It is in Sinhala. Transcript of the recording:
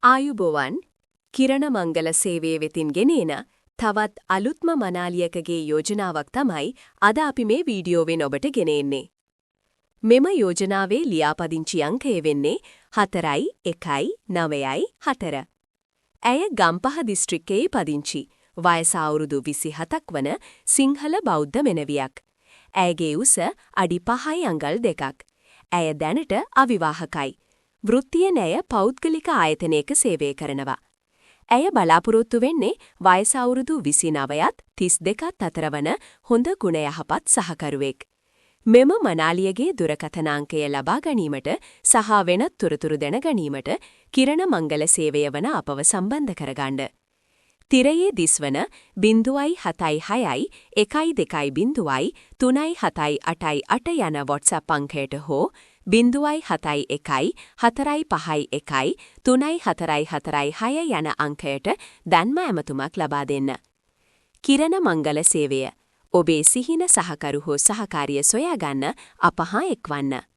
ආයුබෝවන් කිරණ මංගල සේවය වෙතින් ගෙනේන තවත් අලුත්ම මනාලියකගේ යෝජනාවක් තමයි අද අපි මේ වීඩියෝවෙන් ඔබට ගෙනෙන්නේ. මෙම යෝජනාවේ ලියාපදිංචි අංකය වෙන්නේ 4194. ඇය ගම්පහ දිස්ත්‍රික්කයේ පදිංචි වයස අවුරුදු 27ක් වන සිංහල බෞද්ධ මෙනවියක්. ඇයගේ උස අඩි 5 අඟල් 2ක්. ඇය දැනට අවිවාහකයි. වෘත්තියෙන් ඇය පෞද්ගලික ආයතනයක සේවය කරනවා. ඇය බලාපොරොත්තු වෙන්නේ වයස අවුරුදු 29ත් 32ත් අතර වන හොඳ ගුණ යහපත් සහකරුවෙක්. මෙම මනාලියගේ දුරකථන අංකය ලබා ගැනීමට සහ වෙනත් තොරතුරු දැන ගැනීමට කිරණ මංගල සේවය වන අපව සම්බන්ධ කරගන්න. තිරයේ දිස්වන 076 120 378 යන WhatsApp අංකයට හෝ 071 451 3446 යන අංකයට දැන්ම ඇමතුමක් ලබා දෙන්න. කිරණ මංගල සේවය ඔබේ සිහින සහකරු හෝ සහකාරිය සොයාගන්න අප හා එක්වන්න.